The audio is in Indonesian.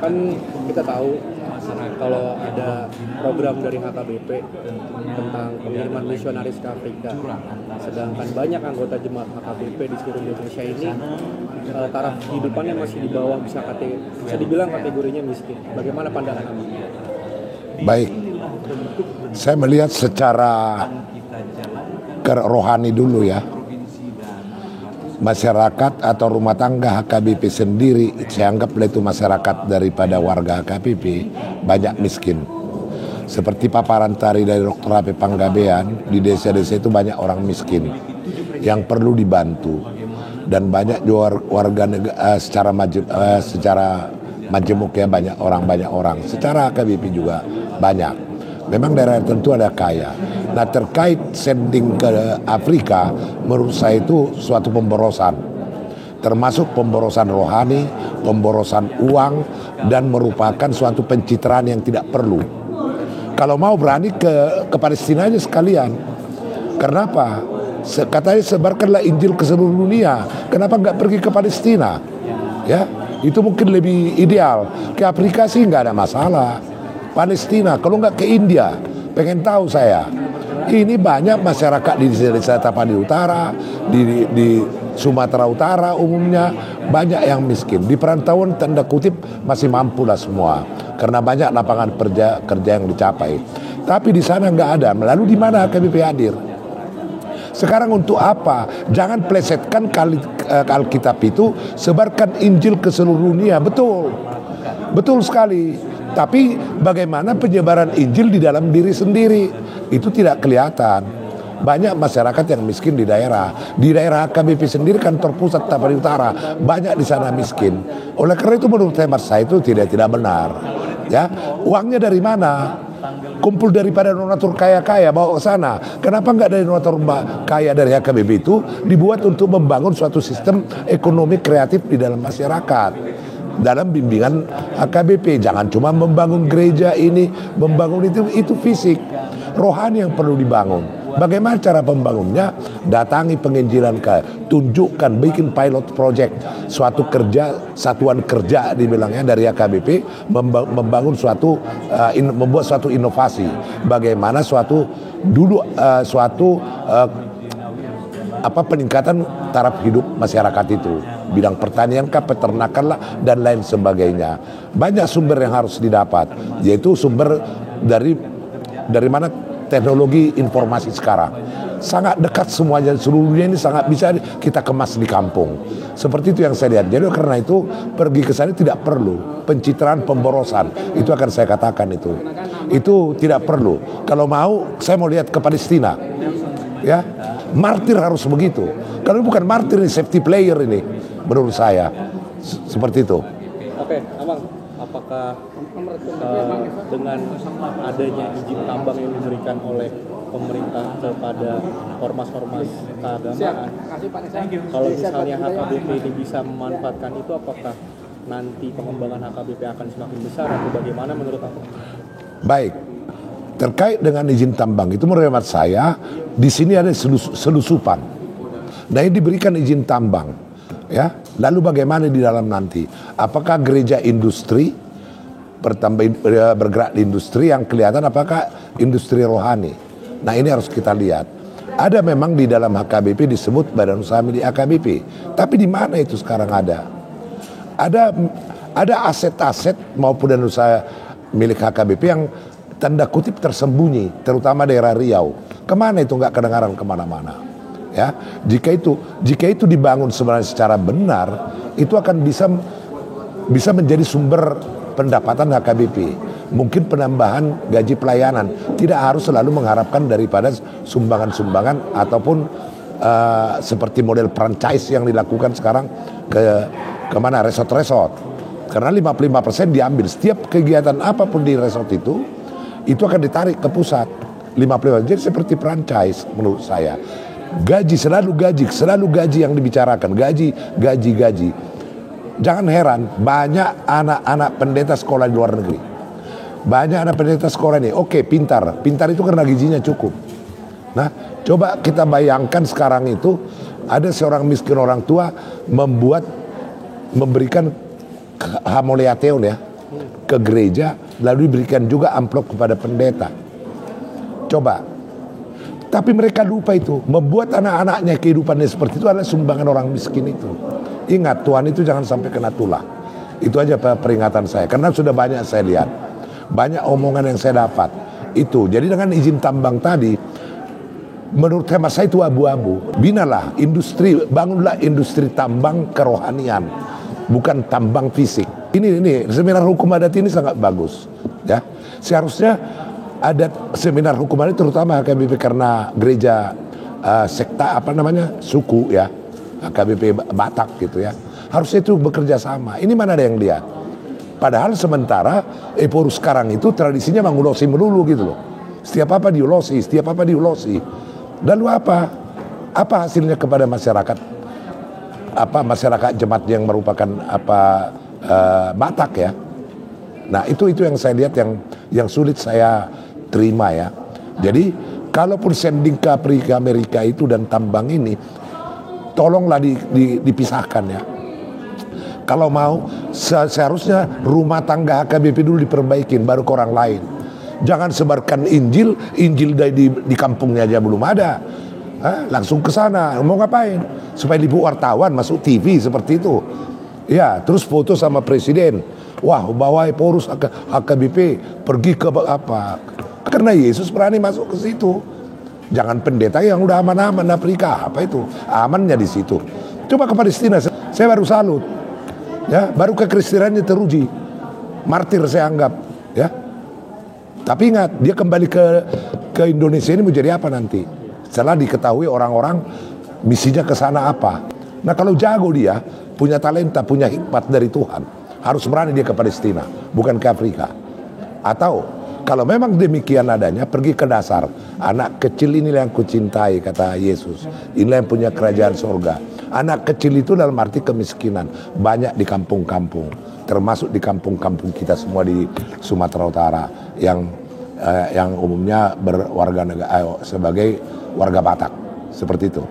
kan kita tahu kalau ada program dari HKBP tentang pengiriman misionaris ke Afrika, sedangkan banyak anggota jemaat HKBP di seluruh Indonesia ini taraf kehidupannya masih di bawah, bisa dibilang kategorinya miskin. Bagaimana pandangan Anda? Baik, saya melihat secara rohani dulu ya. Masyarakat atau rumah tangga HKBP sendiri, saya anggaplah itu masyarakat daripada warga HKBP, banyak miskin. Seperti paparan tadi dari Dr. HP Panggabean, di desa-desa itu banyak orang miskin yang perlu dibantu. Dan banyak juga warga negara secara majemuk ya, banyak orang. Secara HKBP juga banyak. Memang daerah tertentu ada kaya. Nah, terkait sending ke Afrika, menurut saya itu suatu pemborosan. Termasuk pemborosan rohani, pemborosan uang, dan merupakan suatu pencitraan yang tidak perlu. Kalau mau berani ke Palestina aja sekalian. Kenapa? Katanya sebarkanlah Injil ke seluruh dunia. Kenapa nggak pergi ke Palestina? Ya, itu mungkin lebih ideal. Ke Afrika sih nggak ada masalah. Palestina, kalau nggak ke India, pengen tahu saya. Ini banyak masyarakat di desa Tapani Utara, di Sumatera Utara umumnya, banyak yang miskin. Di perantauan tanda kutip masih mampu lah semua, karena banyak lapangan kerja yang dicapai. Tapi di sana nggak ada. Lalu di mana HKBP hadir? Sekarang untuk apa? Jangan plesetkan Alkitab itu, sebarkan Injil ke seluruh dunia. Betul sekali. Tapi bagaimana penyebaran Injil di dalam diri sendiri? Itu tidak kelihatan. Banyak masyarakat yang miskin di daerah. Di daerah HKBP sendiri, kantor pusat Tapani Utara, banyak di sana miskin. Oleh karena itu menurut hemat saya itu tidak benar. Ya, uangnya dari mana? Kumpul daripada donatur kaya-kaya bawa ke sana. Kenapa nggak dari donatur kaya dari HKBP itu dibuat untuk membangun suatu sistem ekonomi kreatif di dalam masyarakat? Dalam bimbingan HKBP, jangan cuma membangun gereja ini, membangun itu fisik, rohani yang perlu dibangun. Bagaimana cara pembangunnya? Datangi penginjilan, tunjukkan, bikin pilot project, suatu satuan kerja dibilangnya dari HKBP, membangun membuat suatu inovasi. Bagaimana peningkatan taraf hidup masyarakat itu, bidang pertanian kah, peternakan lah, dan lain sebagainya. Banyak sumber yang harus didapat, yaitu sumber dari mana teknologi informasi sekarang sangat dekat semuanya, seluruh dunia ini sangat bisa kita kemas di kampung. Seperti itu yang saya lihat. Jadi karena itu pergi ke sana tidak perlu pencitraan, pemborosan. Itu akan saya katakan itu tidak perlu. Kalau mau, saya mau lihat ke Palestina. Ya, martir harus begitu. Kalau bukan martir, ini safety player ini, menurut saya seperti itu. Oke, Abang, apakah dengan adanya izin tambang yang diberikan oleh pemerintah kepada ormas-ormas keagamaan, kalau misalnya HKBP ini bisa memanfaatkan itu, apakah nanti pengembangan HKBP akan semakin besar atau bagaimana menurut Abang? Baik. Terkait dengan izin tambang itu menurut hemat saya di sini ada selusupan. Nah, ini diberikan izin tambang, ya. Lalu bagaimana di dalam nanti? Apakah gereja industri bergerak di industri yang kelihatan, apakah industri rohani? Nah, ini harus kita lihat. Ada memang di dalam HKBP disebut badan usaha milik HKBP, tapi di mana itu sekarang ada? Ada aset-aset maupun badan usaha milik HKBP yang tanda kutip tersembunyi, terutama daerah Riau. Kemana itu? Nggak kedengaran kemana-mana. Ya, jika itu dibangun sebenarnya secara benar, itu akan bisa menjadi sumber pendapatan HKBP. Mungkin penambahan gaji pelayanan. Tidak harus selalu mengharapkan daripada sumbangan-sumbangan ataupun seperti model franchise yang dilakukan sekarang ke mana, resort-resort. Karena 55% diambil. Setiap kegiatan apapun di resort itu akan ditarik ke pusat 55%. Jadi seperti franchise menurut saya. Selalu gaji yang dibicarakan, gaji. Jangan heran, banyak anak-anak pendeta sekolah di luar negeri. Banyak anak pendeta sekolah ini, oke, pintar itu karena gajinya cukup. Nah, coba kita bayangkan sekarang itu ada seorang miskin orang tua memberikan hamoleateon ya, ke gereja, lalu diberikan juga amplop kepada pendeta. Coba. Tapi mereka lupa itu. Membuat anak-anaknya kehidupannya seperti itu adalah sumbangan orang miskin itu. Ingat, Tuhan itu jangan sampai kena tulah. Itu aja peringatan saya. Karena sudah banyak saya lihat. Banyak omongan yang saya dapat. Itu. Jadi dengan izin tambang tadi, menurut hemat saya itu abu-abu. Binalah industri, bangunlah industri tambang kerohanian. Bukan tambang fisik. Ini seminar hukum adat ini sangat bagus. Ya, seharusnya ada seminar hukum adat terutama KBP karena gereja sekta suku ya, KBP Batak gitu ya. Harusnya itu bekerja sama. Ini mana ada yang lihat? Padahal sementara Eporus sekarang itu tradisinya mengulosi melulu gitu loh. Setiap apa diulosi, setiap apa diulosi. Lalu apa? Apa hasilnya kepada masyarakat? Apa masyarakat jemaat yang merupakan Batak ya? Nah itu yang saya lihat yang sulit saya terima ya. Jadi kalaupun sending ke Amerika itu dan tambang ini, tolonglah dipisahkan ya. Kalau mau seharusnya rumah tangga HKBP dulu diperbaikin baru ke orang lain. Jangan sebarkan Injil di kampungnya aja belum ada. Langsung ke sana mau ngapain? Supaya lipu wartawan masuk TV seperti itu. Ya, terus foto sama presiden. Wah, bawa Eporus HKBP pergi ke apa? Karena Yesus berani masuk ke situ. Jangan pendeta yang udah aman-aman Afrika, apa itu? Amannya di situ. Coba ke Palestina, saya baru salut. Ya, baru kekristenannya teruji. Martir saya anggap, ya. Tapi ingat, dia kembali ke Indonesia ini menjadi apa nanti? Setelah diketahui orang-orang misinya ke sana apa. Nah, kalau jago dia, punya talenta, punya hikmat dari Tuhan, harus berani dia ke Palestina, bukan ke Afrika. Atau kalau memang demikian adanya, pergi ke dasar. Anak kecil inilah yang kucintai, kata Yesus. Inilah yang punya kerajaan surga. Anak kecil itu dalam arti kemiskinan. Banyak di kampung-kampung, termasuk di kampung-kampung kita semua di Sumatera Utara yang umumnya berwarga negara sebagai warga Batak, seperti itu.